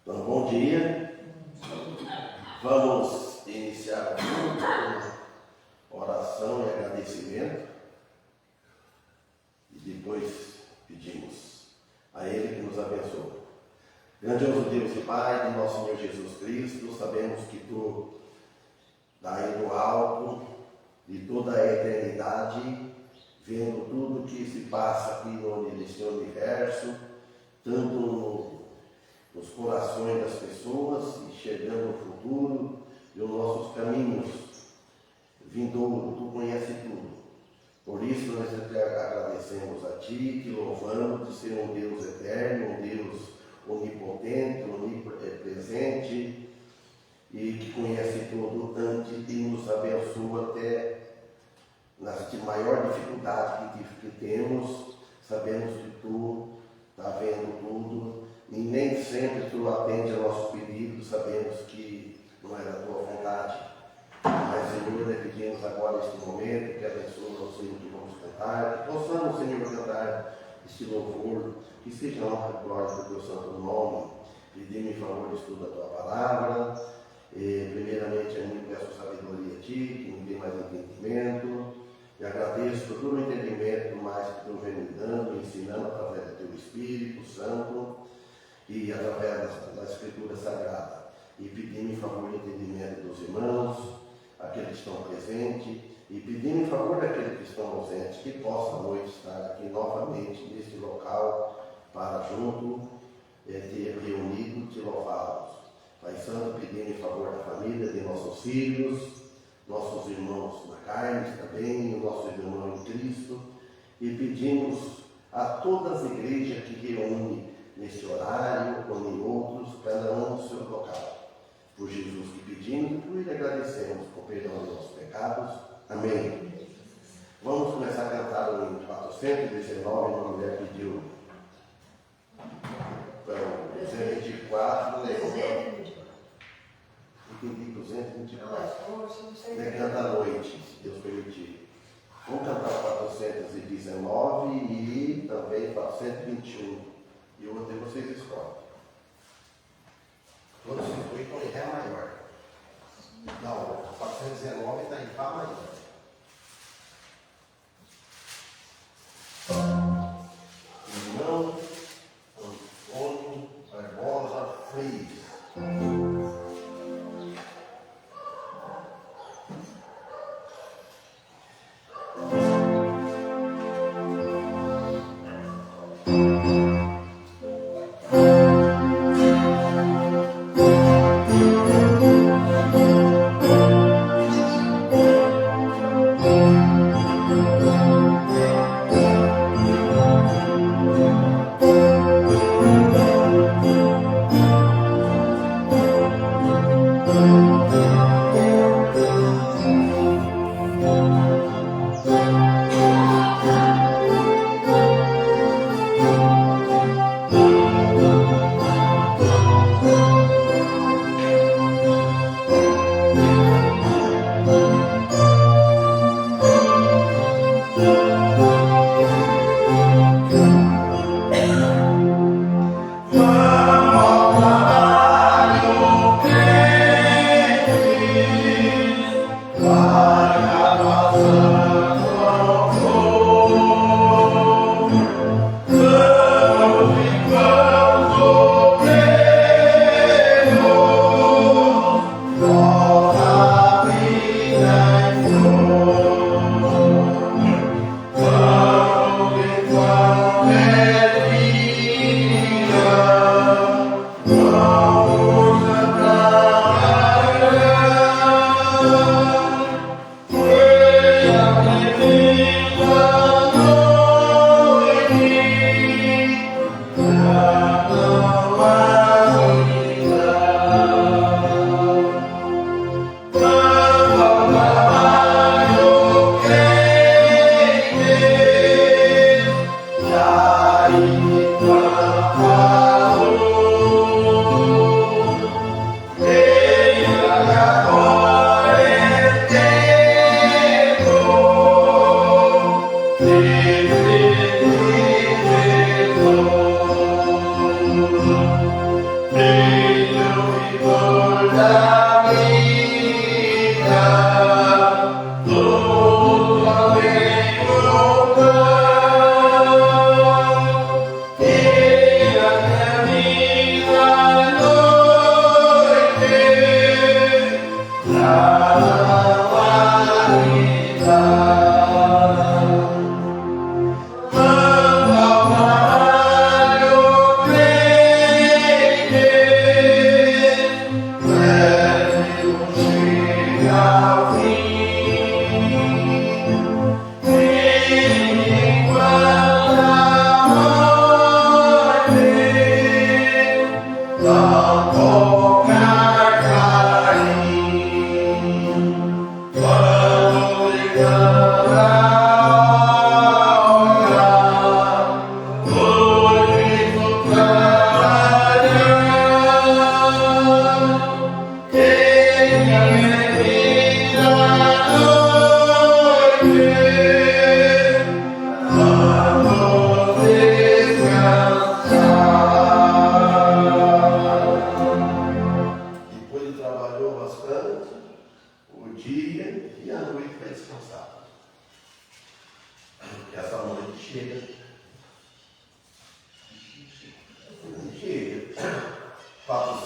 Então, bom dia. Vamos iniciar com oração e agradecimento e depois pedimos a Ele que nos abençoe. Grandioso Deus e Pai de nosso Senhor Jesus Cristo, sabemos que Tu, daí do alto, de toda a eternidade, vendo tudo que se passa aqui nesse universo, tanto nos corações das pessoas, enxergando o futuro e os nossos caminhos vindouro, Tu conheces tudo. Por isso nós te agradecemos a Ti, te louvamos de ser um Deus eterno, um Deus onipotente, onipresente e que conhece tudo tanto e nos abençoa até nas maior dificuldade que temos. Sabemos que Tu está vendo tudo e nem sempre Tu atende ao nosso pedido, sabemos que não é da Tua vontade. Mas, Senhor, nós pedimos agora neste momento que abençoe o Senhor que vamos cantar, que possamos, Senhor, cantar este louvor, que seja a honra e glória do Teu santo nome. Pedimos em favor do estudo da Tua palavra. Primeiramente, a mim peço sabedoria a Ti, que me dê mais entendimento. E agradeço por todo o entendimento mais que Tu vem me dando, me ensinando através do Teu Espírito Santo e através da Escritura Sagrada. E pedimos em favor do entendimento dos irmãos, aqueles que estão presentes, e pedimos em favor daqueles que estão ausentes, que possam à noite estar aqui novamente neste local, para junto, te reunido, te louvá-los. Pai Santo, pedimos em favor da família, de nossos filhos, nossos irmãos na carne também, o nosso irmão em Cristo, e pedimos a todas as igrejas que reúnem neste horário, ou em outros, cada um no seu local. Por Jesus que pedimos e por Ele agradecemos por perdão dos nossos pecados. Amém. Vamos começar a cantar o hino 419, uma mulher pediu. Então, 224, entendi, 224. Ele canta à noite, se Deus permitir. Vamos cantar 419 e também 421. E o outro vocês escolhem. Todos se explicam em Ré maior. Não, 419 está em Fá maior. Irmão Antônio Barbosa Freire.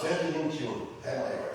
121. Ré maior.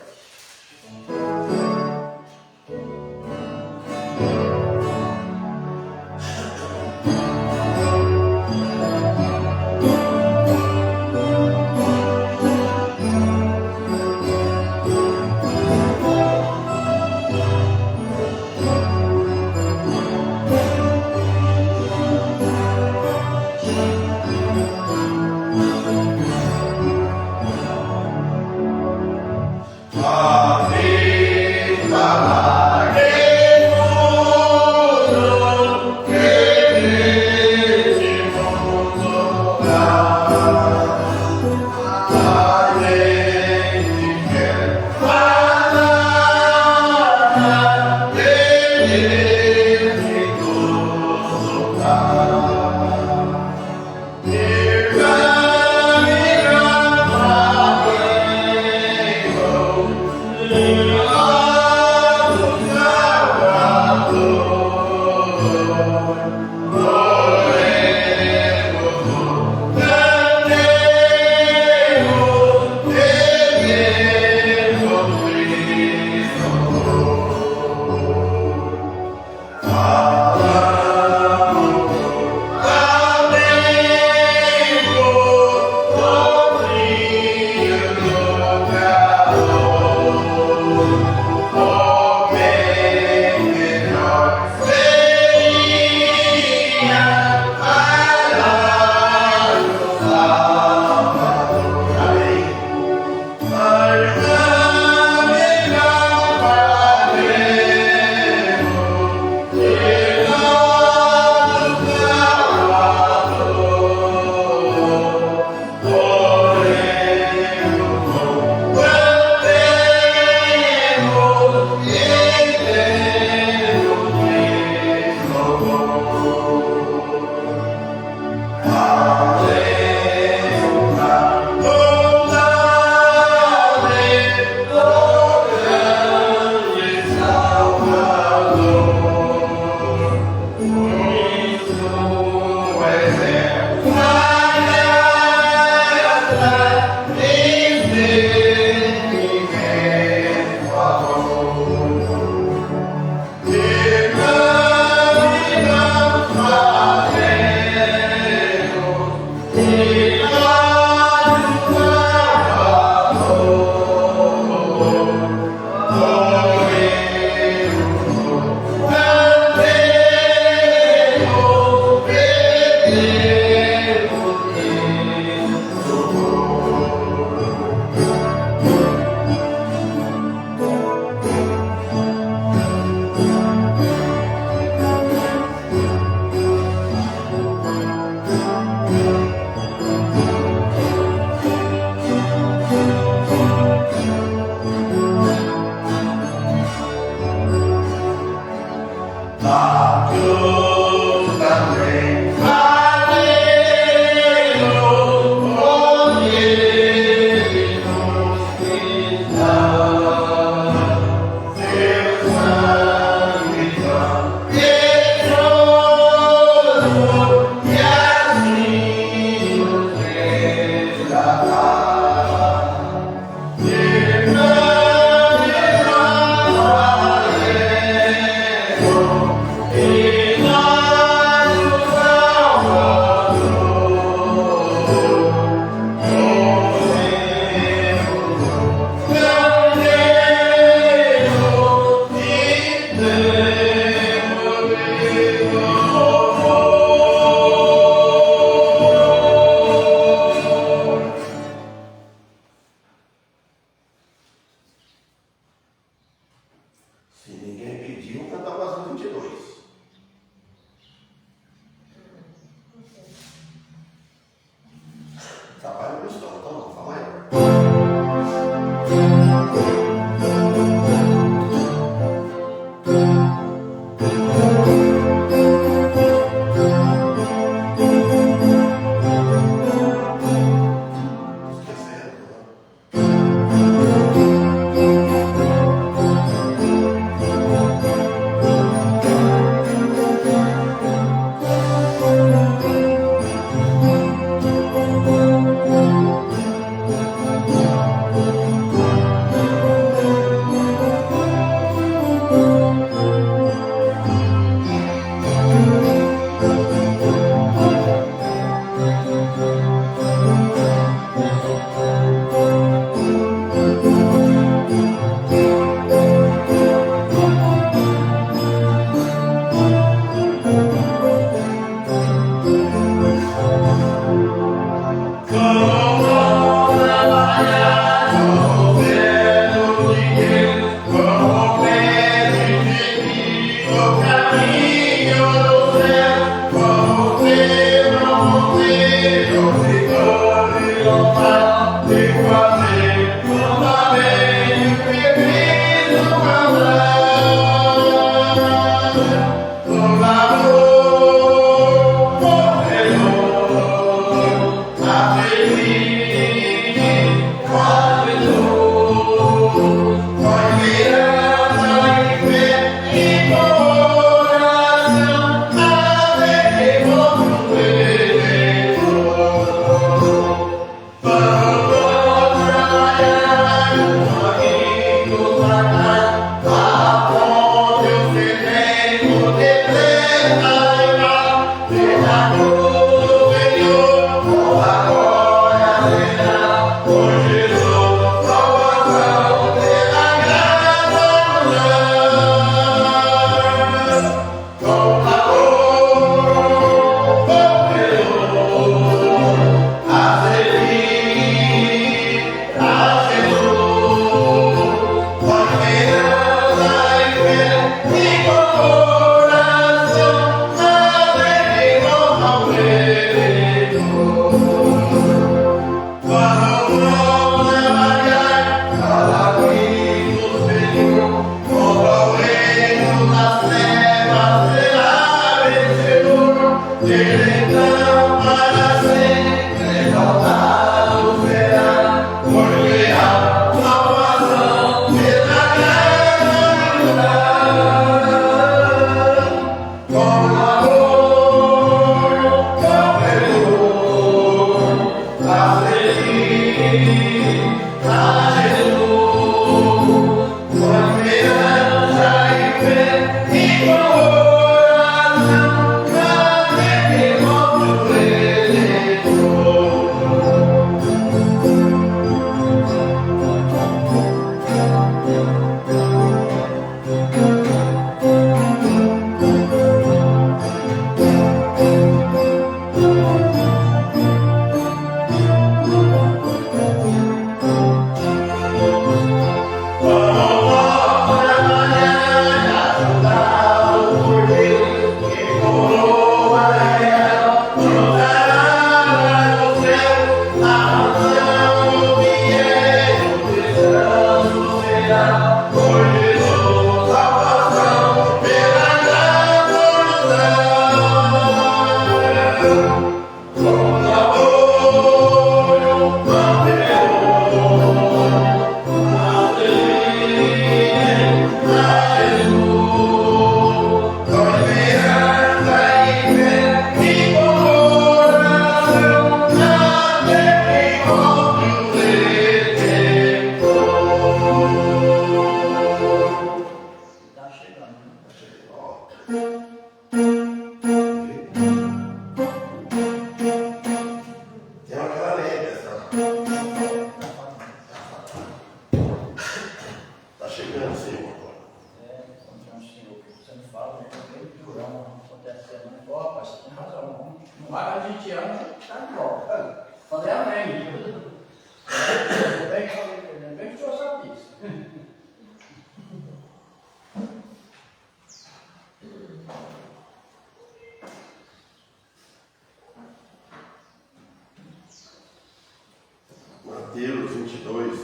Mateus 22,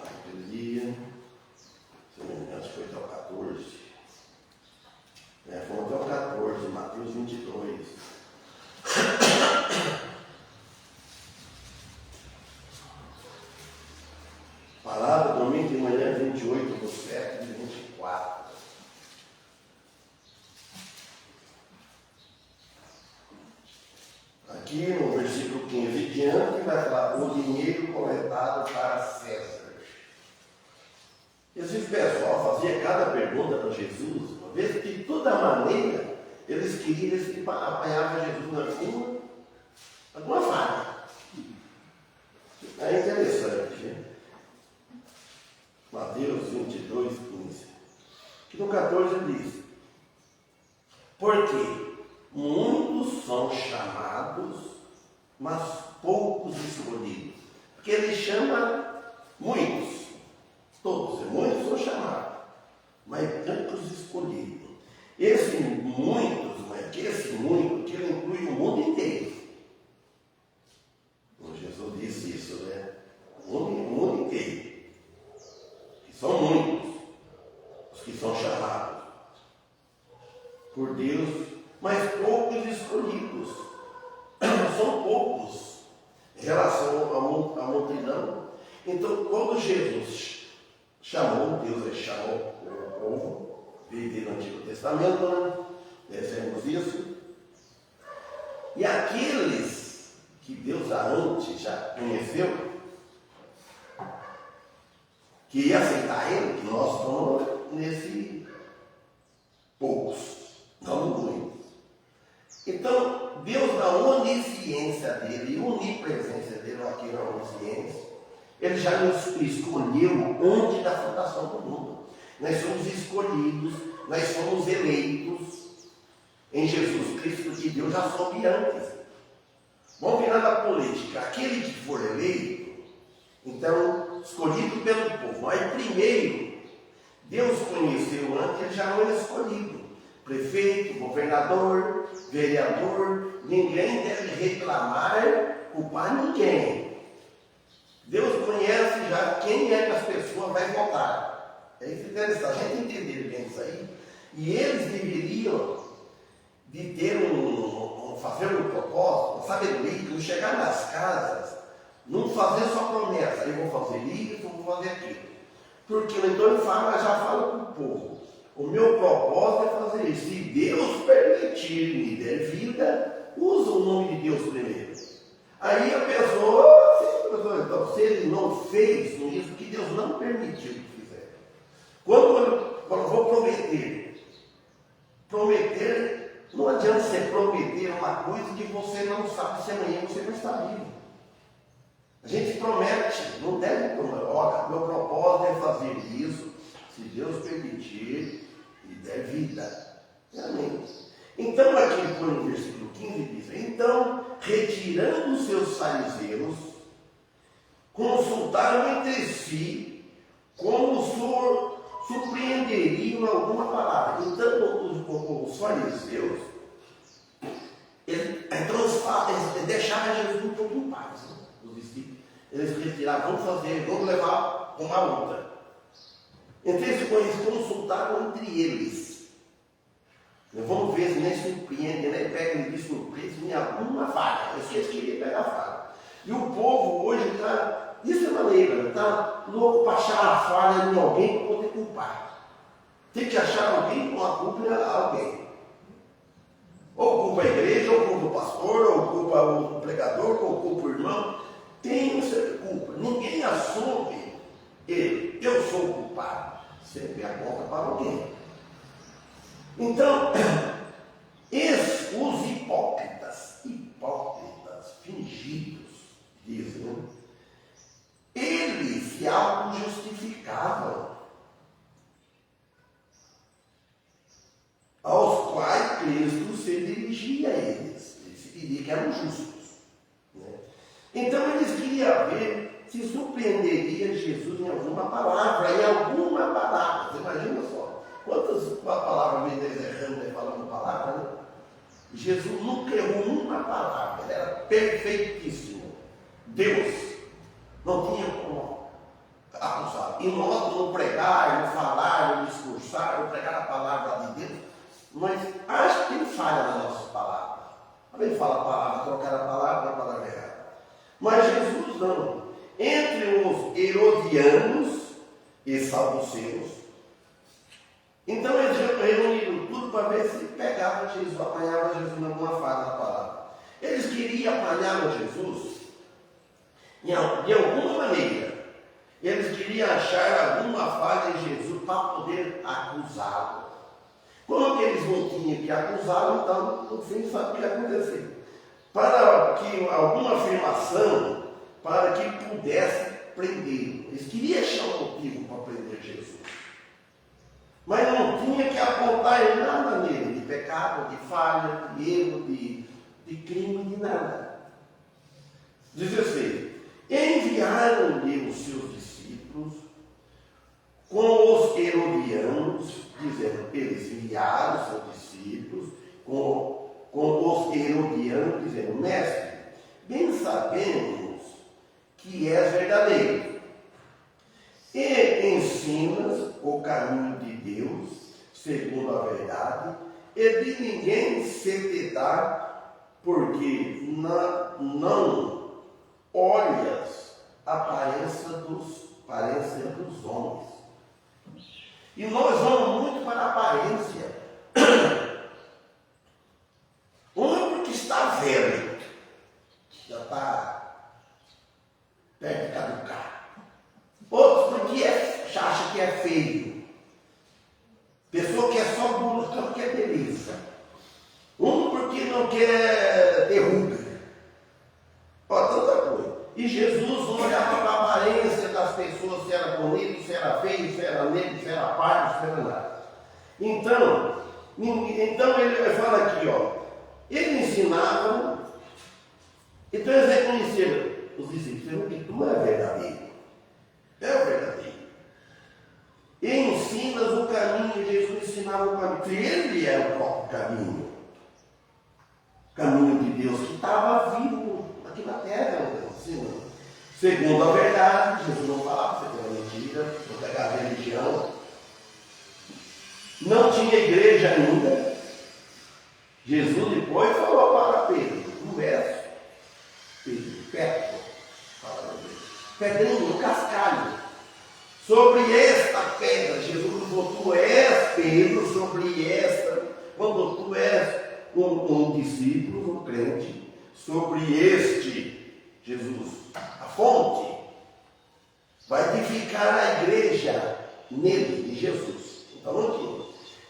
aquele dia, se não me engano, acho que foi até o 14. Fomos até o 14, Mateus 22. Palavra, domingo de manhã, 28 do 7 de 24. Aqui no versículo 15 e diante vai falar o dinheiro coletado para César. Esse pessoal fazia cada pergunta para Jesus, uma vez que de toda maneira eles queriam, eles apanhavam Jesus na rua, alguma falha. É interessante, né? Mateus 22, 15. Que no 14 diz: porque muitos são chamados, mas poucos escolhidos. Porque ele chama muitos, todos, muitos são chamados, mas poucos escolhidos. Esse muitos, mas esse muito, que ele inclui o mundo inteiro. Jesus disse isso, né? O mundo inteiro. Que são muitos os que são chamados por Deus, mas poucos escolhidos. São poucos em relação à multidão. Então, quando Jesus chamou, Deus chamou o povo, vive no Antigo Testamento, né? Dizemos isso. E aqueles que Deus antes já conheceu, que ia aceitar ele, que nós estamos nesse poucos, não muitos. Então, Deus, na onisciência dele e onipresença dele, aqui na onisciência, ele já nos escolheu antes da fundação do mundo. Nós somos escolhidos, nós somos eleitos em Jesus Cristo, que Deus já soube antes. Vamos virar da política. Aquele que for eleito, então, escolhido pelo povo. Mas primeiro, Deus conheceu antes, ele já não era escolhido. Prefeito, governador, vereador, ninguém deve reclamar, culpar ninguém. Deus conhece já quem é que as pessoas vão votar. É isso interessante, a gente entender bem isso aí. E eles deveriam de ter fazer um propósito, uma sabedoria, não chegar nas casas, não fazer só promessa, eu vou fazer isso, eu vou fazer aquilo. Porque então ele fala, já fala para o povo, o meu propósito é fazer isso. Se Deus permitir me der vida, usa o nome de Deus primeiro. Aí a pessoa, então, se ele não fez isso, que Deus não permitiu que fizesse. Quando eu vou prometer, não adianta você prometer uma coisa que você não sabe se amanhã você vai estar vivo. A gente promete, não deve prometer. Olha, meu propósito é fazer isso, se Deus permitir e der vida. Amém. Então, aqui no versículo 15 diz: então, retirando os seus fariseus, consultaram entre si como surpreenderiam alguma palavra. Então, os fariseus, eles deixaram Jesus um pouco em paz. Né? Os discípulos, eles retiraram, vamos levar uma outra. Então, eles consultaram entre eles. Vamos ver se nem surpreende, nem pega ele de surpresa em alguma falha. Eles queriam pegar a falha. E o povo hoje está dessa maneira, está louco para achar a falha em alguém para poder culpar. Tem que achar alguém com a culpa em alguém. Ou culpa a igreja, ou culpa o pastor, ou culpa o pregador, ou culpa o irmão. Tem essa culpa. Ninguém assume ele. Eu sou o culpado. Sempre aponta para alguém. Então, os hipócritas, fingidos, dizem, né? Eles se auto-justificavam, aos quais Cristo se dirigia a eles. Ele se diria que eram justos. Né? Então, eles queriam ver se surpreenderia Jesus em alguma palavra, Você imagina só. Quantas palavras vem errando e falando palavra, né? Jesus nunca errou uma palavra, ele era perfeitíssimo. Deus não tinha como acusar. E nós não pregar, não falar, não discursar, não pregar a palavra de Deus, mas acho que ele falha nas nossas palavras. Ele fala a palavra, trocar a palavra errada. Mas Jesus não. Entre os herodianos e saduceus, então eles reuniram tudo para ver se pegavam Jesus, apanhavam Jesus em alguma falha da palavra. Eles queriam apanhar Jesus de alguma maneira. Eles queriam achar alguma falha em Jesus para poder acusá-lo. Como que eles não tinham que acusá-lo, então no fim sabe o que ia acontecer. Para que alguma afirmação, para que pudesse prendê-lo. Eles queriam achar um motivo para prender Jesus. Mas não tinha que apontar em nada nele, de pecado, de falha, de erro, de crime, de nada. 16. Enviaram-lhe os seus discípulos com os herodianos, dizendo, eles enviaram os seus discípulos com os herodianos, dizendo, mestre, bem sabemos que és verdadeiro e ensinas o caminho de Deus, segundo a verdade, e de ninguém se te dá, porque não olhas a aparência dos homens. E nós vamos muito para a aparência. Um é porque está velho, já está perde caducar. Outros porque acha que é feio. Pessoa que é só busca porque é beleza. Um porque não quer ter ruga. Ó, tanta coisa. E Jesus não olhava para a aparência das pessoas, se era bonito, se era feio, se era negro, se era pardo, se era nada. Então ele fala aqui, ó. Ele ensinava, então eles reconheceram os discípulos, que tu não é verdadeiro. É o verdadeiro. E ensinas o caminho, Jesus ensinava o caminho, porque ele é o próprio caminho. O caminho de Deus que estava vivo aqui na terra, ensinando. Segundo a verdade, Jesus não falava, você tem uma mentira, não pegava religião. Não tinha igreja ainda. Jesus depois falou para Pedro, um verso, Pedro, pedrinho, cascalho, sobre esta pedra, Jesus falou, tu és Pedro, sobre esta, quando tu és um discípulo, um crente, sobre este, Jesus, a fonte, vai edificar a igreja nele, de Jesus. Então não tinha.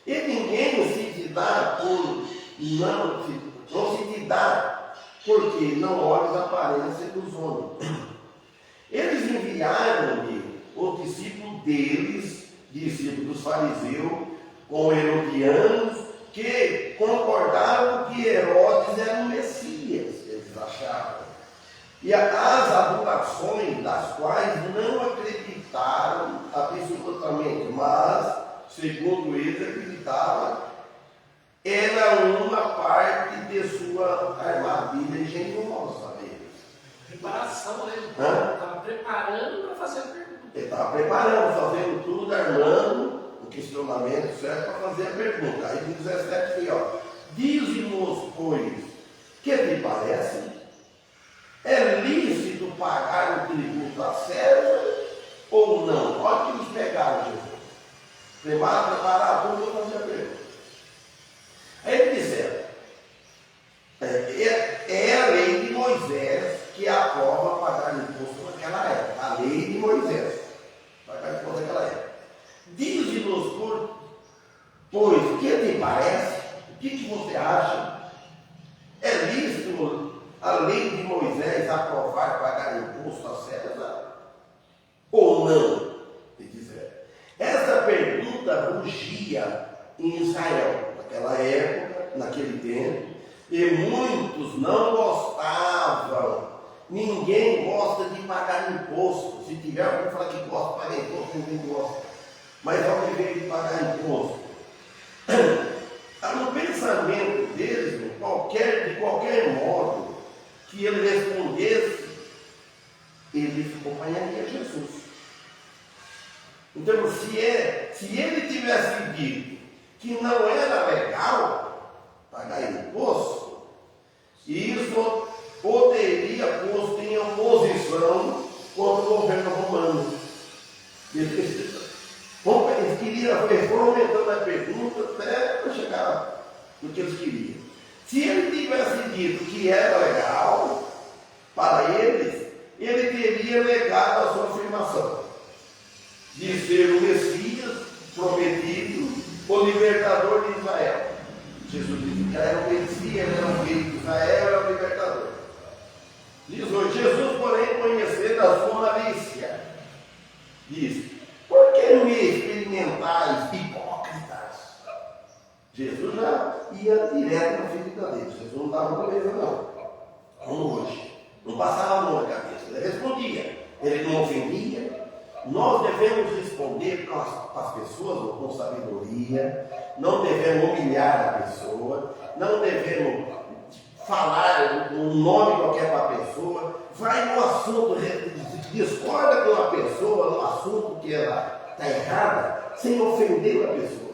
E ninguém se dá por não se te dá, porque não olhas a aparência dos homens. Eles enviaram-lhe os discípulos deles, discípulos dos fariseus, com herodianos, que concordaram que Herodes era o Messias, eles achavam. E as adulações das quais não acreditaram absolutamente, mas, segundo eles acreditavam, era uma parte de sua armadilha engenhosa deles. Preparação, né? Ele estava preparando para fazer a pergunta. Ele estava preparando, fazendo tudo, armando o questionamento certo para fazer a pergunta. Aí diz 17 aqui, ó. Dize-nos, pois, que te parece? É lícito pagar o tributo a César ou não? Olha que eles pegaram, Jesus. Preparar tudo para fazer a pergunta. Aí eles disseram, é a lei de Moisés que aprova pagar imposto naquela época. A lei de Moisés, pagar imposto naquela época. Diz-nos, pois, que te parece? O que você acha? É lícito a lei de Moisés aprovar pagar imposto a César? Ou não? Eles disseram. Essa pergunta rugia em Israel. Naquela época, naquele tempo, e muitos não gostavam. Ninguém gosta de pagar imposto. Se tiver alguém que fala que gosta de pagar imposto, ninguém gosta. Mas alguém veio de pagar imposto. No pensamento deles, de qualquer modo que ele respondesse, ele acompanharia Jesus. Então, se ele tivesse dito que não era legal pagar imposto, isso o teria posto em oposição contra o governo romano. Eles queriam, foram aumentando a pergunta até para chegar no que eles queriam. Se ele tivesse dito que era legal para eles, ele teria negado a sua afirmação de ser o Messias prometido, o libertador de Israel. Jesus disse que era o Messias, era o rei de Israel, era o libertador. Diz hoje, Jesus, porém, conhecendo a sua malícia, diz, por que me experimentais, hipócritas? Jesus já ia direto na ferida deles. Jesus não estava com beleza, não. Como hoje. Não passava a mão na cabeça. Ele respondia. Ele não ofendia. Nós devemos responder com as pessoas com sabedoria. Não devemos humilhar a pessoa. Não devemos falar um nome qualquer para a pessoa. Vai no assunto, discorda com a pessoa no assunto que ela está errada, sem ofender a pessoa.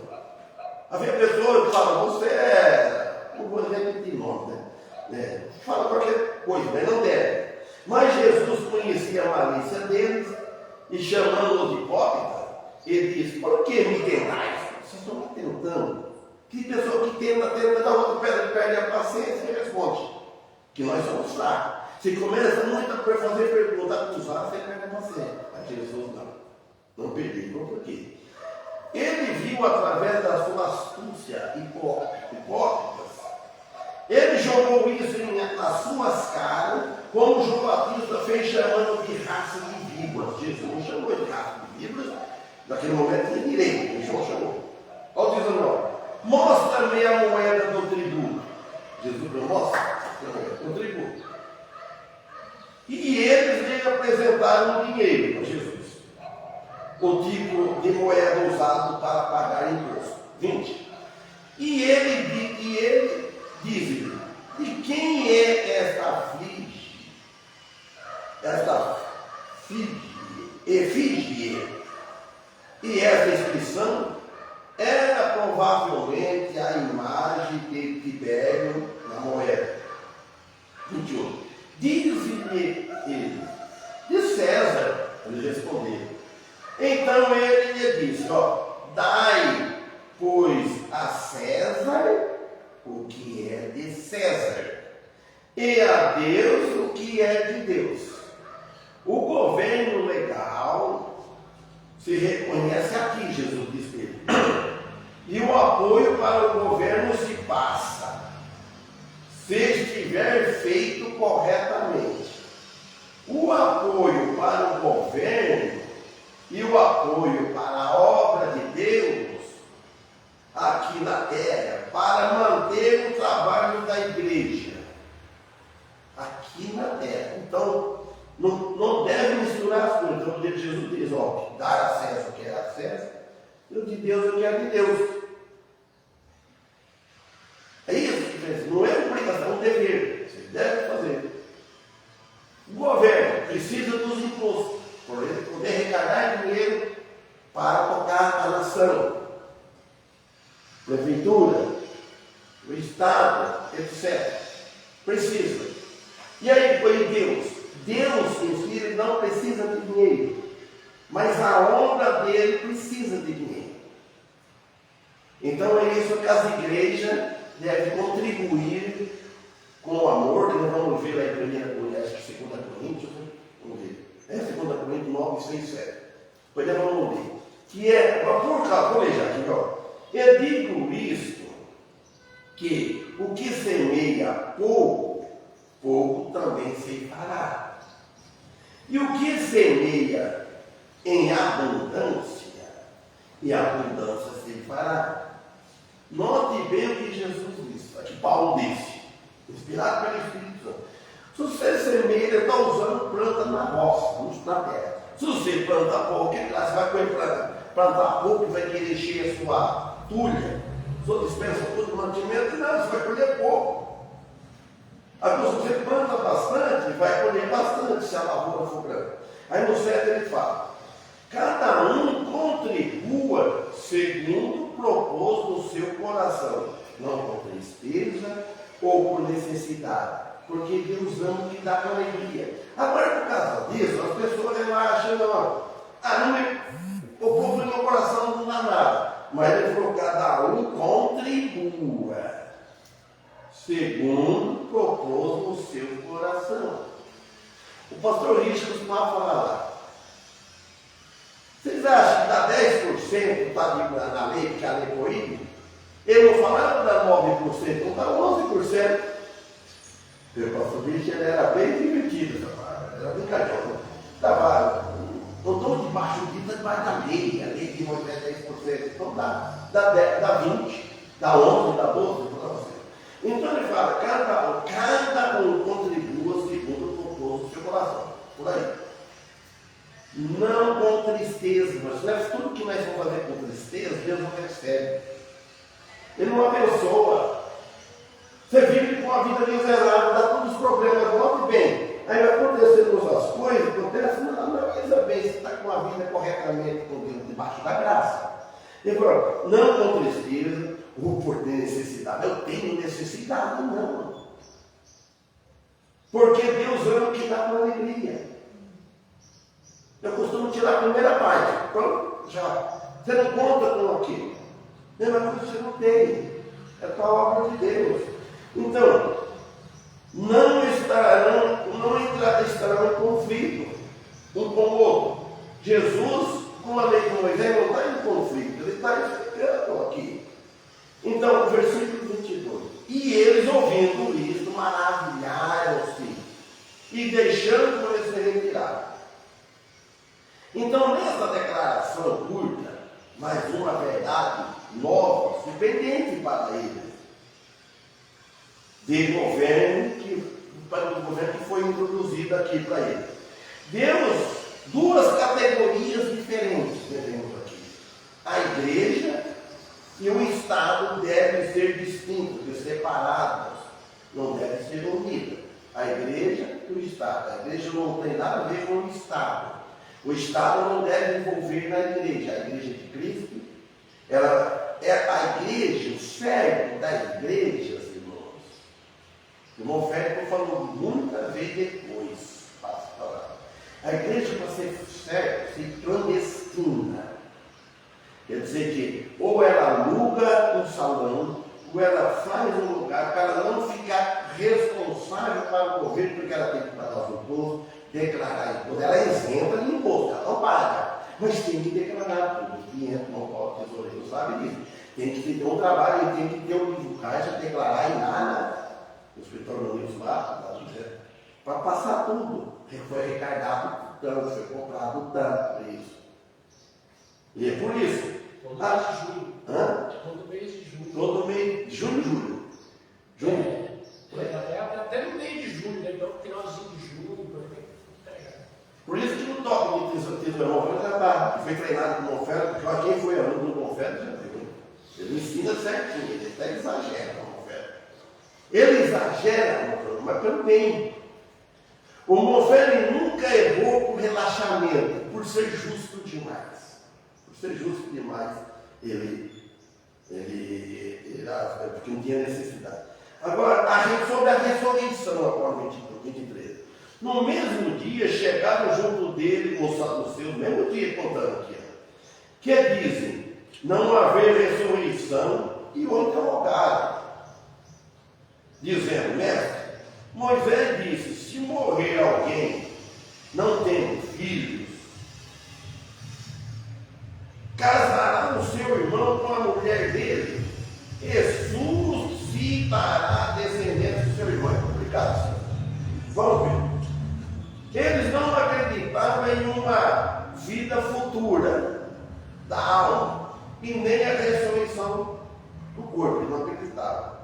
Havia pessoas que falam, você é, não vou repetir nome, né? Fala qualquer coisa, mas não deve. Mas Jesus conhecia a malícia deles e chamando-os de hipócritas, ele disse, por que me tentais? Vocês estão me tentando. Que pessoa que tenta, da outra perde a paciência e responde que nós somos fracos. Se começa muito a fazer pergunta, acusar, você perde a paciência. Mas Jesus não perdeu. Por quê? Ele viu através da sua astúcia hipócritas. Ele jogou isso nas suas caras, como João Batista fez chamando de raça de víboras. Jesus não chamou de raça de víboras, naquele momento tinha direito, ele João chamou. Olha o 19. Mostra-me a moeda do tributo. Jesus não mostra a moeda do tributo. E eles lhe apresentaram o dinheiro a Jesus. O tipo de moeda usado para pagar imposto. 20. E ele diz-lhe: de quem é esta efígie? E essa inscrição era provavelmente a imagem de Tibério na moeda. 21. Diz-lhe ele: de César. Ele respondeu. Então ele lhe disse: dai, pois, a César o que é de César, e a Deus o que é de Deus. O governo legal se reconhece aqui, Jesus disse ele. E o apoio para o governo se passa, se estiver feito corretamente. O apoio para o governo e o apoio para a obra de Deus aqui na terra, para manter o trabalho da igreja aqui na terra. Então, não deve misturar as coisas. Então, Jesus diz: dar a César o que é a César, e o de Deus o que é de Deus. É isso que pensa. Não é obrigação, é um dever. Você deve fazer. O governo precisa dos impostos, por ele poder arrecadar dinheiro para tocar a nação. Prefeitura, o Estado, etc. Precisa. E aí foi Deus em si, ele não precisa de dinheiro, mas a obra dele precisa de dinheiro. Então é isso que as igrejas devem contribuir com o amor. Nós vamos ver lá em 2 Coríntios, vamos ver. É 2 Coríntios 9, 6, 7. Depois nós vamos ver. Que é, por causa, vou ler já aqui, eu digo isto, que o que semeia pouco, pouco também ceifará. E o que semeia em abundância, e abundância ceifará. Note bem o que Jesus disse, que Paulo disse, inspirado pelo Espírito Santo. Se você semeia, ele está usando planta na roça, na terra. Se você planta pouco, você vai plantar pouco e vai querer encher a sua tulha. Se você dispensa todo o mantimento, não, você vai colher pouco. Agora, se você planta bastante, vai colher bastante se a lavoura for grande. Aí no 7 ele fala: cada um contribua segundo o propósito do seu coração, não com tristeza ou por necessidade, porque Deus ama o que dá com alegria. Agora, por causa disso, as pessoas relaxam, o povo no meu coração não dá nada. Mas ele falou: cada um contribua segundo o propósito do seu coração. O pastor Richard costumava falar lá: vocês acham que dá 10% está na lei, que a lei proíbe? Ele não falava que dá 9%, não dá 11%. O pastor Richard era bem divertido, era brincalhão. Não estou debaixo da lei, a lei de Moisés é 10%. Então dá 20%, dá 11%, dá 12%. Então ele fala: cada um contribua segundo o propósito do seu coração. Por aí. Não com tristeza, mas tudo que nós vamos fazer com tristeza, Deus não recebe. Ele não abençoa. Você vive com a vida miserável, dá todos os problemas, volta bem. Aí vai acontecendo as coisas, acontece, não analisa bem se está com a vida corretamente com Deus, debaixo da graça. Ele falou: não com tristeza ou por ter necessidade. Eu tenho necessidade, não. Porque Deus ama o que dá com alegria. Eu costumo tirar a primeira parte. Pronto, já. Você não conta com aquilo. Mesma coisa você não tem. É para a obra de Deus. Então, não estará em conflito um com o outro. Jesus, com a lei de Moisés, não está em conflito, ele está explicando aqui. Então, versículo 22. E eles, ouvindo isto, maravilharam-se, e deixando, eles se retiraram. Então, nessa declaração curta, mas uma verdade nova, surpreendente para eles, de governo para o governo que foi introduzido aqui para eles. Temos duas categorias diferentes, devemos aqui. A igreja e o Estado devem ser distintos, separados, não devem ser unidos. A igreja e o Estado. A igreja não tem nada a ver com o Estado. O Estado não deve envolver na igreja. A igreja de Cristo, ela é a igreja, o servo da igreja, irmãos. O irmão Félix falou muitas vezes depois, a igreja, para ser servo, ser clandestina. Quer dizer que ou ela aluga um salão, ou ela faz um lugar para ela não ficar responsável para o governo, porque ela tem que pagar os impostos, declarar imposto. Ela é isenta de imposto, ela não paga, mas tem que declarar tudo. O cliente não pode, o tesoureiro sabe disso. Tem que ter um trabalho, ele tem que ter um livro caixa, declarar em nada, no escritório do Luiz Barros, para passar tudo. Foi recarregado tanto, foi comprado tanto, por isso. E é por isso. Todo mês de julho. Hã? Todo mês de julho. Todo mês de julho. Até no mês de julho, né? Então, finalzinho de julho, por exemplo. Por isso que no toque de tesouro já está. Foi treinado com o Monfera, porque quem foi aluno do Monfera já viu. Ele ensina certinho, ele até exagera com o Monfera. Ele exagera, mas pelo bem. O Monfera nunca errou por relaxamento, por ser justo demais. Por ser justo demais, porque não tinha necessidade. Agora, sobre a ressurreição, após 23. No mesmo dia, chegaram junto dele os saduceus, no mesmo dia, contando aqui, que dizem, não haver ressurreição, e o interrogaram, dizendo, mestre, Moisés disse, se morrer alguém, não tendo filhos, casará o seu irmão com a mulher dele, e suscitará descendentes do seu irmão. É complicado. Vamos ver. Eles não acreditavam em uma vida futura da alma, e nem a ressurreição do corpo, eles não acreditavam.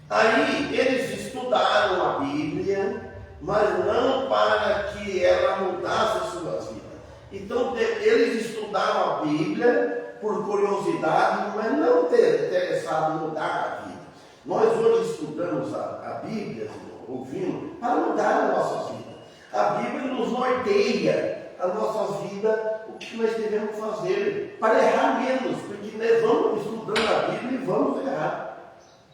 Aí eles estudaram a Bíblia, mas não para que ela mudasse a sua vida. Então eles estudaram a Bíblia por curiosidade, mas não interessado em mudar a vida. Nós hoje estudamos a Bíblia, ouvindo, para mudar a nossa vida. A Bíblia nos norteia a nossa vida, o que nós devemos fazer, para errar menos, porque nós vamos estudando a Bíblia e vamos errar.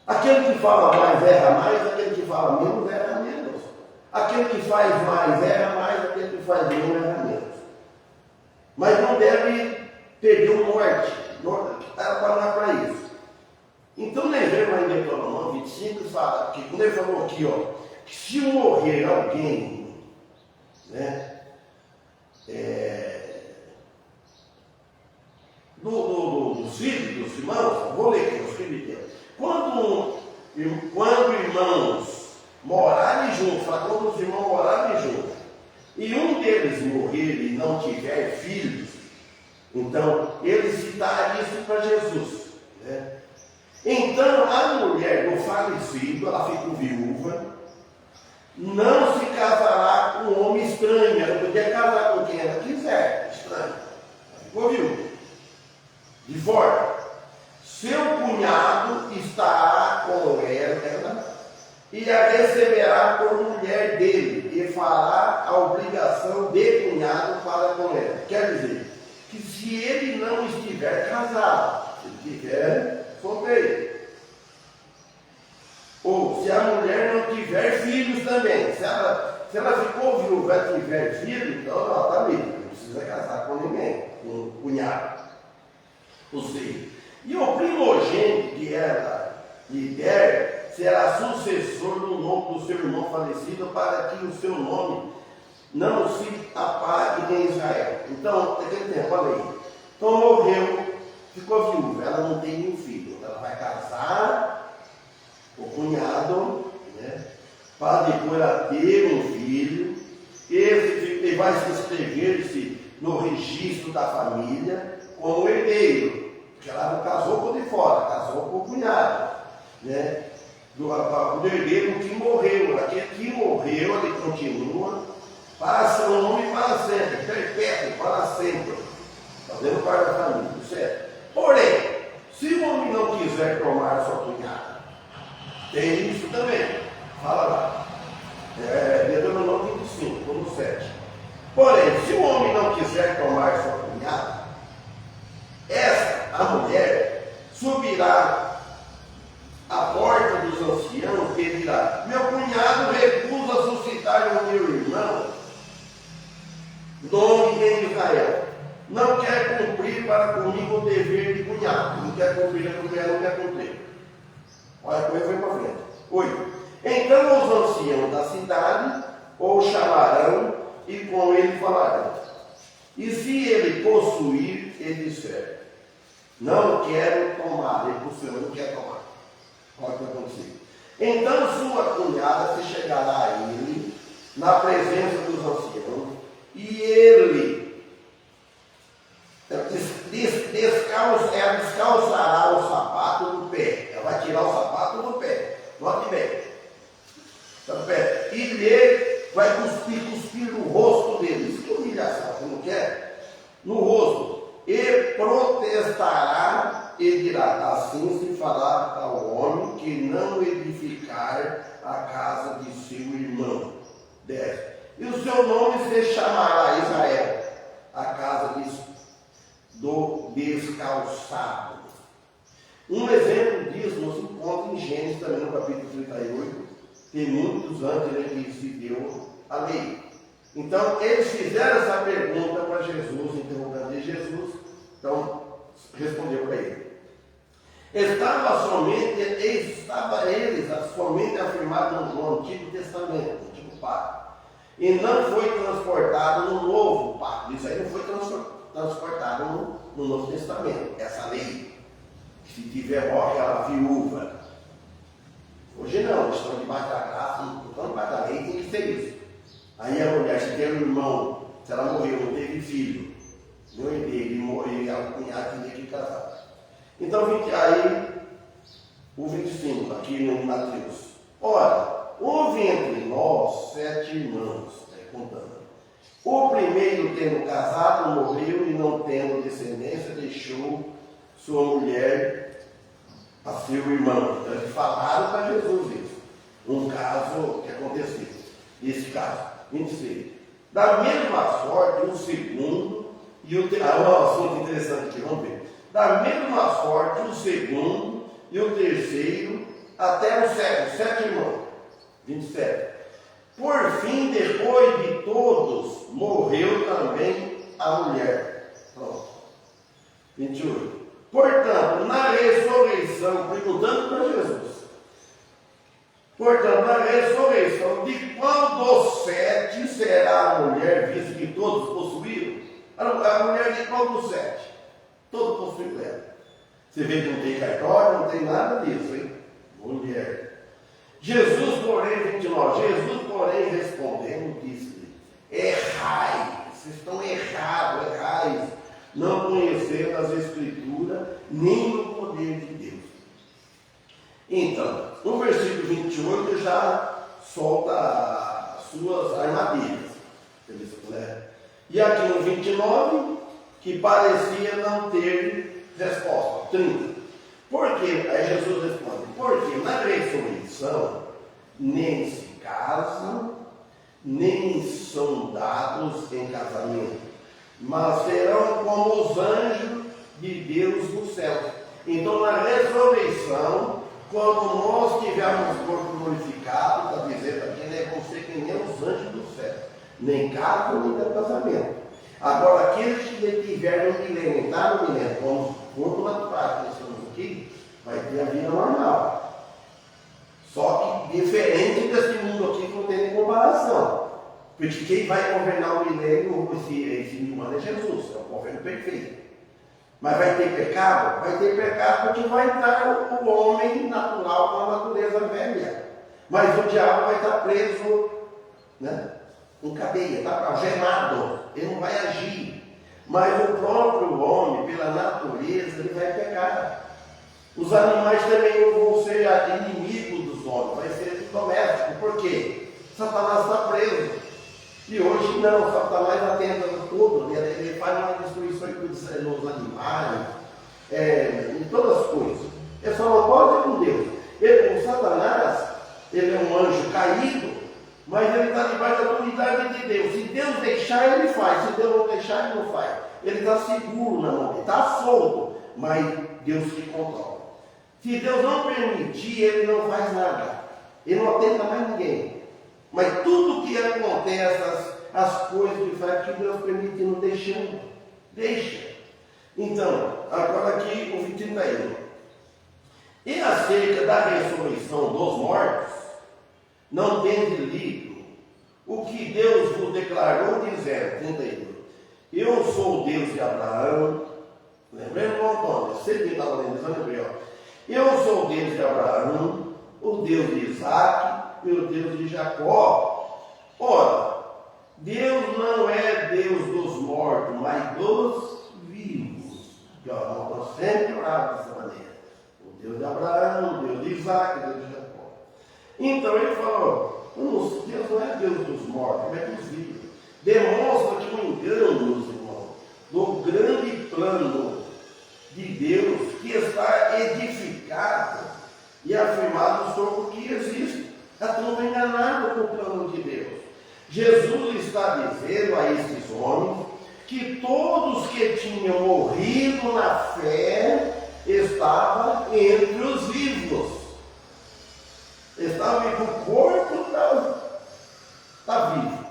Aquele que fala mais erra mais, aquele que fala menos erra menos. Aquele que faz mais erra mais, aquele que faz menos erra menos. Mas não deve perder o norte, para para isso. Então lembremos aí em Deuteronômio 25, fala que quando ele falou aqui, que se morrer alguém, né, dos filhos, dos irmãos, vou ler aqui, eu escrevi aqui. Quando irmãos morarem juntos, quando os irmãos morarem juntos, e um deles morrer e não tiver filhos, então ele citará isso para Jesus, né? Então a mulher do falecido, ela ficou viúva, não se casará com um homem estranho, ela podia casar com quem ela quiser, estranho, ela ficou viúva, de fora. Seu cunhado estará com ela e a receberá por mulher dele e fará a obrigação de cunhado para com ela. Quer dizer, que se ele não estiver casado, se ele estiver solteiro, ou se a mulher não tiver filhos também, se ela ficou viúva e tiver filho, então ela está livre, não precisa casar com ninguém, com o cunhado. Ou seja, e o primogênito que ela lhe der será sucessor do nome do seu irmão falecido, para que o seu nome não se apague em Israel. Então, naquele tempo, olha aí. Então morreu, ficou viúva, ela não tem nenhum filho. Ela vai casar com o cunhado, né, para depois ela ter um filho. Ele vai se inscrever-se no registro da família como herdeiro, porque ela não casou com o de fora, casou com o cunhado, né? Do herdeiro que morreu. Aquele que morreu, ele continua, passa o nome para sempre, perpétuo, para sempre, fazendo parte da família, certo? Porém, se o homem não quiser tomar sua cunhada, tem isso também, fala lá, Deuteronômio 25, como 7. Porém, se o homem não quiser tomar sua cunhada, a mulher, subirá à porta dos anciãos e dirá: meu cunhado recusa suscitar o meu irmão, nome em Israel. Não quer cumprir para comigo o dever de cunhado. Não quer cumprir, a mulher não quer cumprir. Olha, a coisa foi para frente. 8. Então os anciãos da cidade o chamarão e com ele falarão. E se ele possuir, ele disser: não quero tomar, ele possuiu, não quer tomar. Olha o que vai acontecer. Então sua cunhada se chegará a ele na presença dos anciãos, e ele descalçará o sapato do pé. Ela vai tirar o sapato do pé. Note bem. E ele vai cuspir no rosto dele. Isso que humilhação, você não quer? No rosto. E protestará e dirá: assim se fará ao homem que não edificar a casa de seu irmão. 10. E o seu nome se chamará Israel, a casa do descalçado. Um exemplo disso nos encontra em Gênesis, também no capítulo 38, tem muitos antes que se deu a lei. Então, eles fizeram essa pergunta para Jesus, interrogando Jesus, então respondeu para ele. Estava eles somente afirmados no Antigo Testamento, no Antigo Pacto, e não foi transportado no Novo Pacto. Isso aí não foi transportado no Novo Testamento, essa lei. Se tiver morte, ela viúva. Hoje não, eles estão debaixo da graça, não estão debaixo da lei, tem que ser isso. Aí a mulher, se tem um irmão, se ela morreu, não teve filho, não ele morreu, e a cunhada tinha que casar. Então, aí, o 25, aqui no Mateus. Ora, houve entre nós 7 irmãos, contando. O primeiro, tendo casado, morreu e não tendo descendência, deixou sua mulher a seu irmão. Então, eles falaram para Jesus isso. Um caso que aconteceu. Esse caso, 26. Da mesma sorte, o segundo, e o terceiro. Um assunto interessante aqui, vamos ver. Da mesma sorte, o segundo e o terceiro, até o sétimo, 7 irmãos. 27. Por fim, depois de todos, morreu também a mulher. Pronto. 28. Portanto, na ressurreição, perguntando para Jesus. Portanto, na ressurreição, de qual dos 7 será a mulher, visto que todos possuíram? A mulher de qual dos 7? Todo possuiu ela. Você vê que não tem cartório, não tem nada disso, hein? Mulher. Jesus, porém, 29, Jesus, porém, respondendo, disse-lhe: errai, vocês estão errados, não conhecendo as Escrituras, nem o poder de Deus. Então, no versículo 28 já solta as suas armadilhas. Né? E aqui no 29, que parecia não ter resposta. 30. Porque, aí Jesus responde: porque na ressurreição nem se casam, nem são dados em casamento, mas serão como os anjos de Deus no céu. Então, na ressurreição, quando nós tivermos o corpo glorificado, está dizendo aqui, né, vão ser que nem os anjos do céu, nem casam, nem dão casamento. Agora, aqueles que tiverem no milênio, entrar no milênio, como o corpo natural que estamos aqui, vai ter a vida normal. Porque quem vai governar o milênio, esse 1000 anos, é Jesus, é o governo perfeito. Mas vai ter pecado? Vai ter pecado porque vai estar o homem natural com a natureza velha. Mas o diabo vai estar preso, né, em cadeia, está algemado, ele não vai agir. Mas o próprio homem, pela natureza, ele vai pecar. Os animais também não vão ser inimigos dos homens, vai ser doméstico. Por quê? Satanás está preso. E hoje não, Satanás atenta no tudo, ele faz uma destruição nos animais, em todas as coisas. Ele só não pode com Deus. O Satanás, ele é um anjo caído, mas ele está debaixo da autoridade de Deus. Se Deus deixar, ele faz. Se Deus não deixar, ele não faz. Ele está seguro na mão, ele está solto, mas Deus que controla. Se Deus não permitir, ele não faz nada. Ele não atenta mais ninguém. Mas tudo que acontece, as coisas que faz, que Deus permite, não deixa. Deixa. Então, agora aqui o 31. E acerca da ressurreição dos mortos, não tende lido o que Deus vos declarou, dizendo, 31. Eu sou o Deus de Abraão. Lembrando do Antônio, sempre estava lendo, eu sou o Deus de Abraão, o Deus de Isaac e o Deus de Jacó. Ora, Deus não é Deus dos mortos, mas dos vivos. Nós sempre oramos dessa maneira. O Deus de Abraão, o Deus de Isaac, o Deus de Jacó. Então ele falou, Deus não é Deus dos mortos, mas dos vivos. Demonstra que o engano, meus irmãos, do grande plano de Deus que está edificado e afirmado sobre o que existe. Está todo enganado com o plano de Deus. Jesus está dizendo a esses homens que todos que tinham morrido na fé estavam entre os vivos. Estavam com o corpo está vivo.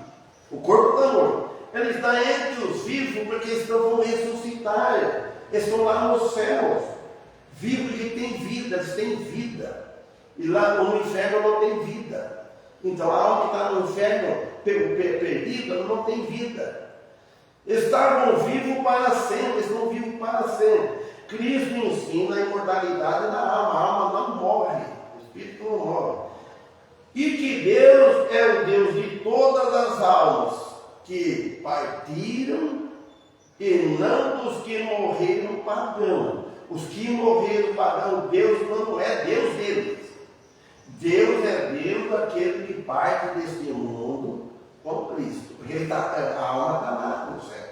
O corpo está morto. Ele está entre os vivos porque eles vão ressuscitar. Eles estão lá nos céus. Vivos que têm vida, eles têm vida. E lá no inferno não tem vida. Então a alma que está no inferno perdida não tem vida. Estavam vivos para sempre, estão vivos para sempre. Cristo ensina a imortalidade da alma. A alma não morre, o espírito não morre. E que Deus é o Deus de todas as almas que partiram e não dos que morreram pagão. Os que morreram pagão, Deus não é Deus deles. Deus é Deus daquele que parte deste mundo com Cristo. Porque a alma está lá no céu.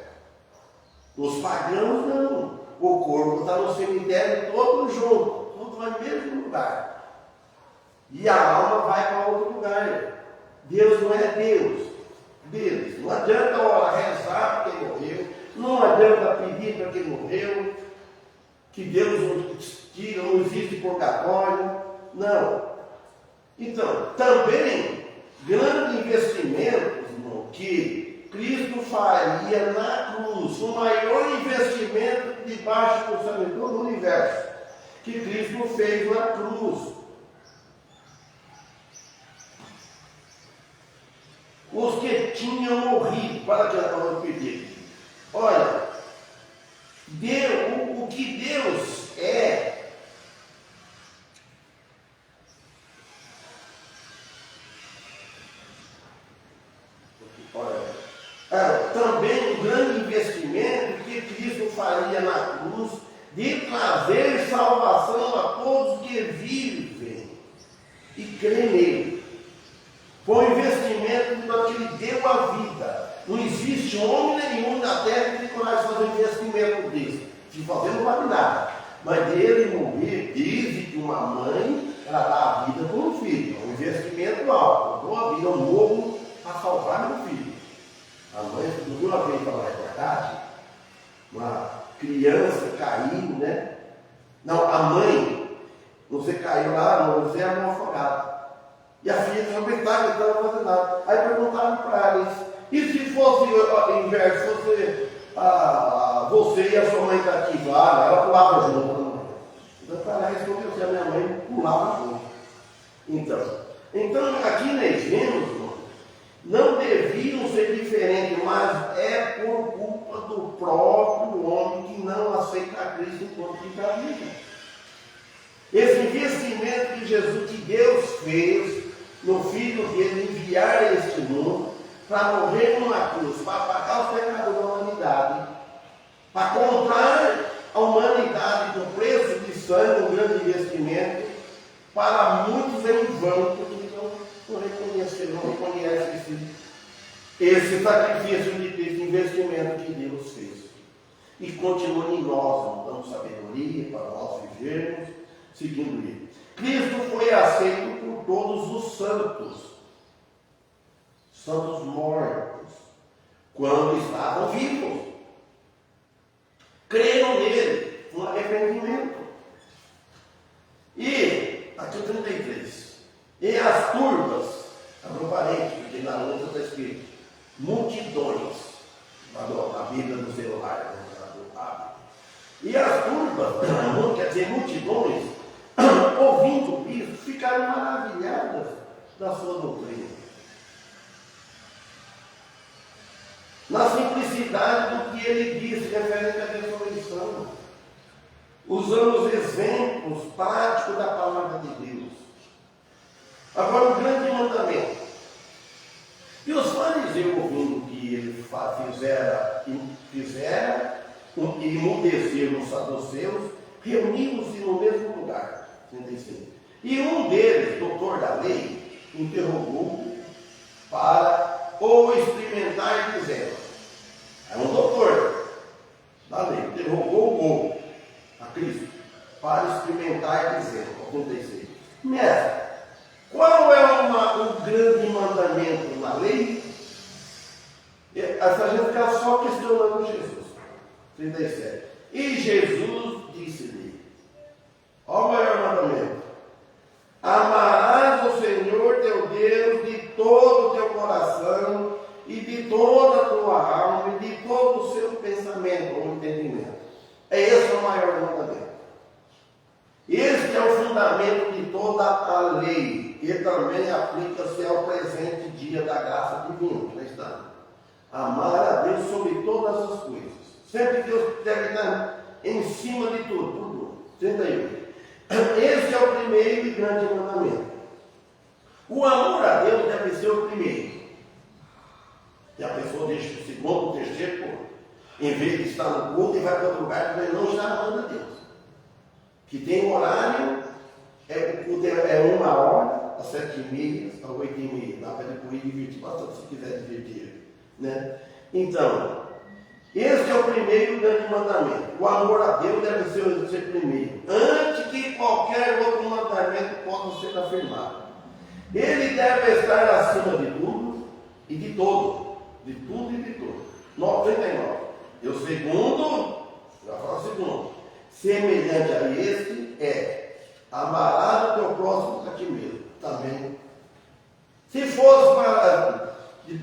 Os pagãos não. O corpo está no cemitério todo junto. Tudo vai no mesmo lugar. E a alma vai para outro lugar. Deus não é Deus deles. Não adianta rezar para quem morreu. Não adianta pedir para quem morreu. Que Deus nos tira, não existe purgatório. Não. Então, também, grande investimento, irmão, que Cristo faria na cruz, o maior investimento debaixo do céu em todo o universo, que Cristo fez na cruz. Os que tinham morrido, para que ela não pedir. Olha, o que Deus é, também um grande investimento que Cristo faria na cruz de trazer salvação a todos que vivem e creem nele. Foi um investimento que ele deu a vida. Não existe homem nenhum na terra que tem coragem de fazer um investimento desse. Se fazer não vale nada. Mas dele morrer, diz que uma mãe, ela dá a vida por um filho. É um investimento alto. Eu dou a vida, eu morro para salvar meu filho. A mãe, não viu uma vez falar a verdade? Uma criança caiu, né? Não, a mãe, você caiu lá, você era um afogado. E a filha não estava fazendo nada. Aí perguntaram para eles, e se fosse o inverso, você e a sua mãe estão aqui, ela pulava junto. Então ela respondeu assim, a minha mãe pulava junto. Então aqui nós vemos, irmão, não deviam ser diferentes, mas é por culpa do próprio homem que não aceita a Cristo enquanto fica vivo. Esse investimento que Jesus, que Deus fez no Filho dele enviar a este mundo para morrer numa cruz, para pagar os pecados da humanidade, para comprar a humanidade com preço de sangue, um grande investimento, para muitos em vão, porque não reconhecem esse sacrifício de Cristo, esse investimento que Deus fez. E continua em nós, dando sabedoria para nós vivermos, seguindo Ele. Cristo foi aceito por todos os santos mortos, quando estavam vivos. Creram nele, um arrependimento. E, aqui o 33, e as turbas, abro parente, porque na outra está escrito, multidões, na Bíblia do celular, e as turbas, quer dizer, multidões, ouvindo isso, ficaram maravilhadas da sua doutrina. Na simplicidade do que ele disse referente à ressurreição, usando os exemplos práticos da palavra de Deus. Agora, o grande mandamento. E os fariseus, ouvindo que ele fizera e emudeceram os saduceus, reuniram-se no mesmo lugar. 35. E um deles, doutor da lei, interrogou para o experimentar, dizendo: é um doutor da lei, interrogou a Cristo para experimentar, dizendo, 36. Mestre, qual é o grande mandamento na lei? Essa gente fica só questionando Jesus. 37. E Jesus disse-lhe: qual o maior mandamento? Amarás o Senhor teu Deus de todo o teu coração e de toda a tua alma e de todo o seu pensamento ou entendimento. Esse é o maior mandamento. Este é o fundamento de toda a lei, e também aplica-se ao presente dia da graça divina, cristã. Amar a Deus sobre todas as coisas. Sempre Deus deve estar em cima de tudo. 31. Esse é o primeiro e grande mandamento. O amor a Deus deve ser o primeiro. E a pessoa deixa o segundo, o terceiro, em vez de estar no culto, e vai para outro lugar que não está amando a Deus. Que tem horário, é 1 hora, às 7h30, às 8h30. Dá para depois divertir bastante se quiser divertir. Né? Então, esse é o primeiro grande mandamento. O amor a Deus deve ser primeiro, antes que qualquer outro mandamento possa ser afirmado. Ele deve estar acima de tudo e de todo. De tudo e de tudo. 99. E o segundo, já fala segundo, semelhante a este é: amarás o teu próximo a ti mesmo. Também. Se fosse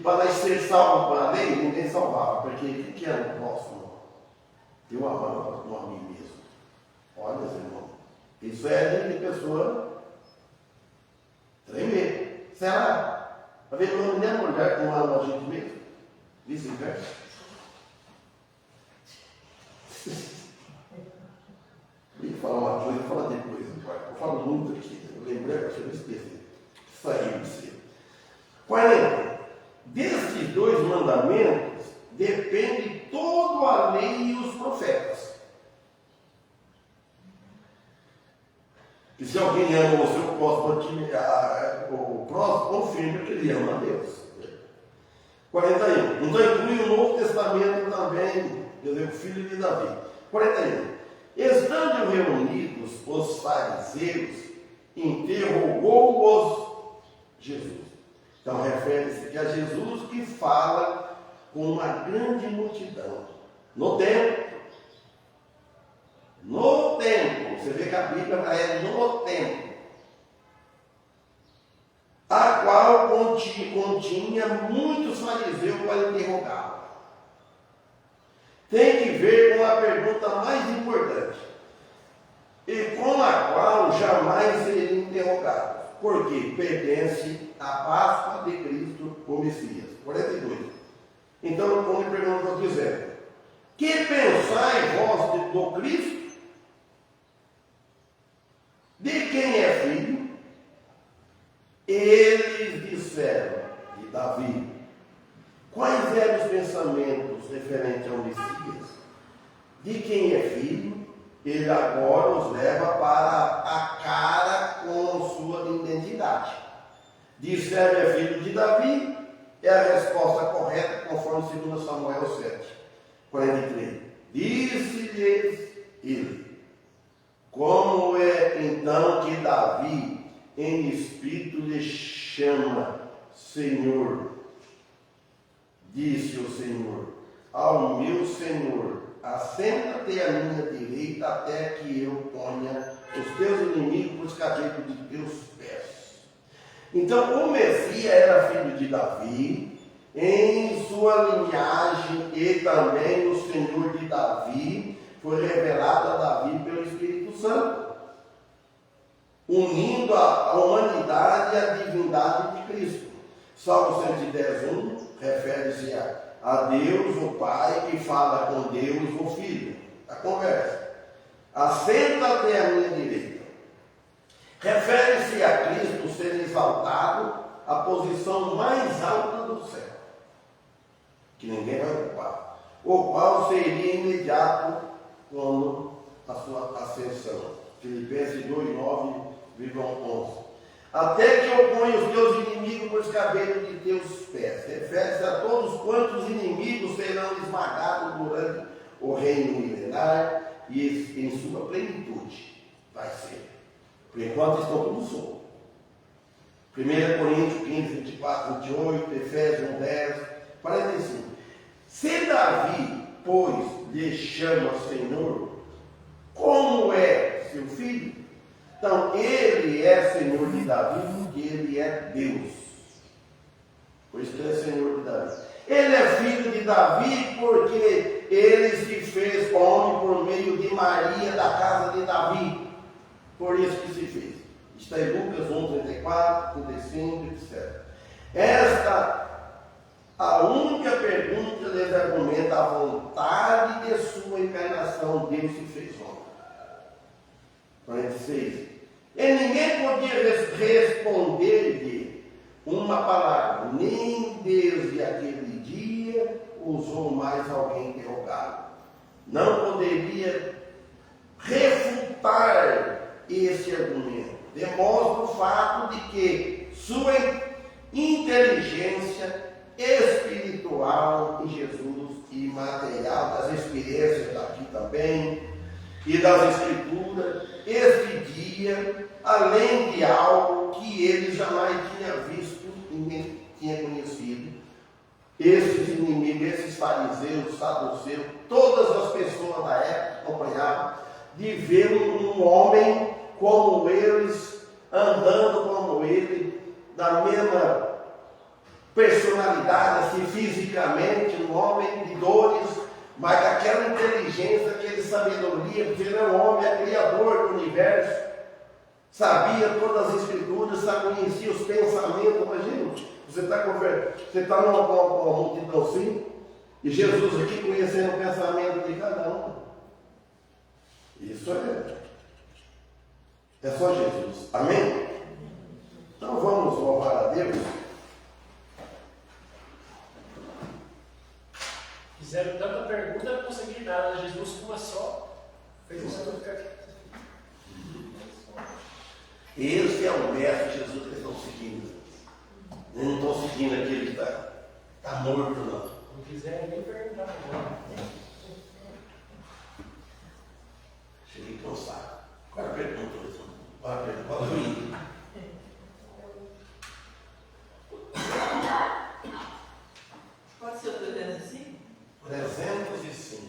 para ser salvo para a lei, ninguém salvava, porque o que era o próximo? Eu amava a mim mesmo. Olha, irmão, isso é de pessoa tremer. Será? Para ver quando nem a mulher não ama a gente mesmo? Vice-versa. Eu ia falar uma coisa, eu vou falar depois. Eu falo muito aqui. Eu lembrei, eu não esqueci. Saiu de si. 40. Destes dois mandamentos depende toda a lei e os profetas. Que se alguém ama o seu próximo, confirma que ele ama a Deus. 41. Então inclui o Novo Testamento também, quer dizer, o filho de Davi. 41. Estando reunidos os fariseus, interrogou-os Jesus. Então refere-se a Jesus que fala com uma grande multidão. No templo. No templo. Você vê que a Bíblia é no templo. A qual continha muitos fariseus para interrogá-lo. Tem que ver com a pergunta mais importante, e com a qual jamais seria interrogado, porque pertence à Páscoa de Cristo o Messias. 42. Então, como ele perguntou dizendo: que pensai vós do Cristo? De quem é filho? Eles disseram: de Davi. Quais eram os pensamentos referentes ao Messias? De quem é filho? Ele agora os leva para a cara com sua identidade. Disseram: é filho de Davi, é a resposta correta, conforme 2 Samuel 7, 43. Disse-lhes ele: como é então que Davi, em espírito, lhe chama Senhor? Disse o Senhor ao meu Senhor: assenta-te à minha direita, até que eu ponha os teus inimigos por escabelo de teus pés. Então, o Messias era filho de Davi, em sua linhagem, e também o Senhor de Davi foi revelado a Davi pelo Espírito Santo, unindo a humanidade e a divindade de Cristo. Salmo 110:1 refere-se a Deus, o Pai, que fala com Deus, o Filho. A conversa. Assenta-te à minha direita. Refere-se a Cristo ser exaltado à posição mais alta do céu, que ninguém vai ocupar, o qual seria imediato como a sua ascensão. Filipenses 2:9-11. Até que eu ponha os teus inimigos por escabelo de teus pés. Refere-se a todos quantos inimigos serão esmagados durante o reino milenar e em sua plenitude vai ser. Por enquanto estão todos soltos. 1 Coríntios 15:24-28, Efésios 10, 45. Se Davi, pois, lhe chama Senhor, como é seu filho? Então, ele é Senhor de Davi porque ele é Deus. Por isso que ele é Senhor de Davi. Ele é filho de Davi porque ele se fez homem por meio de Maria, da casa de Davi. Por isso que se fez. Está em Lucas 1:34, 35, etc. Esta, a única pergunta lhes argumenta a vontade de sua encarnação. Deus se fez homem. 46. E ninguém podia responder-lhe uma palavra, nem desde aquele dia ousou mais alguém interrogá-lo. Não poderia refutar esse argumento. Demonstra o fato de que sua inteligência espiritual em Jesus e material, das experiências daqui também, e das Escrituras, este dia, além de algo que ele jamais tinha visto e nem tinha conhecido, esses inimigos, esses fariseus, saduceus, todas as pessoas da época acompanhavam, de ver um homem como eles, andando como ele, da mesma personalidade, assim, fisicamente, um homem de dores, mas daquela inteligência, aquela sabedoria, porque ele é um homem, é criador do universo, sabia todas as escrituras, conhecia os pensamentos. Imagina, você está numa multidão assim, e Jesus aqui conhecendo o pensamento de cada um. Isso é só Jesus. Amém? Então vamos louvar a Deus. Fizeram tanta pergunta, não conseguiram nada. Jesus com uma só fez isso tudo ficar aqui. Esse é o mestre Jesus que eles estão seguindo. Eles não estão seguindo aquele que está morto, não. Não quiseram nem perguntar agora. Cheguei cansado. Qual é a pergunta? Qual é a Pode ser o 305? 305.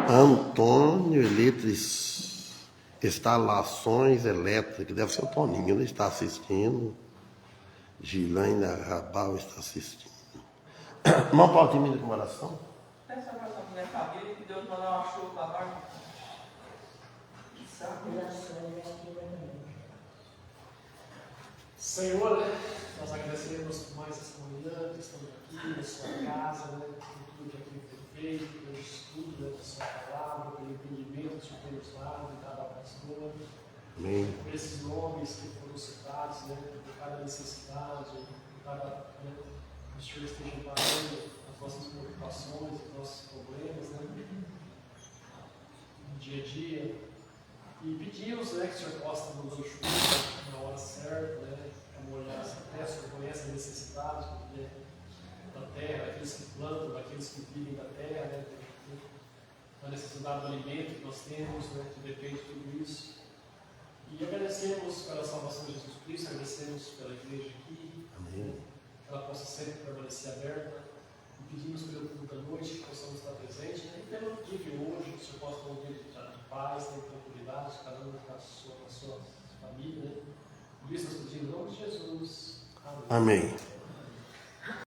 Antônio Instalações Elétricas, deve ser o Toninho, ele está assistindo. Gilaine Rabal está assistindo. Irmão Paulo, termina com oração. Peça para essa mulher família que Deus mandar uma chuva para nós. Que saco. Senhor, né, nós agradecemos por mais essa manhã que estamos aqui, na sua casa, né, por tudo que aqui foi feito, pelo estudo, né, da sua palavra, pelo entendimento que o Senhor tem nos dado em cada pastor, Amém. por esses nomes que foram citados, né, por cada necessidade, por cada, né, que o Senhor esteja parando as nossas preocupações, os nossos problemas, né, no dia a dia. E pedimos, né, que o Senhor possa nos dar chuva na hora certa, né, molhar essa terra, o Senhor conhece as necessidades, né, da terra, daqueles que plantam, daqueles que vivem da terra, né, da necessidade do alimento que nós temos, né, que depende de tudo isso. E agradecemos pela salvação de Jesus Cristo, agradecemos pela igreja aqui, Amém. que ela possa sempre permanecer aberta. E pedimos pelo culto da noite que possamos estar presentes, né, e pelo dia de hoje, que o Senhor possa ter um dia de paz, de tranquilidade, cada um com a sua família, né. Por isso nós pedimos em nome de Jesus. Amém. Amém.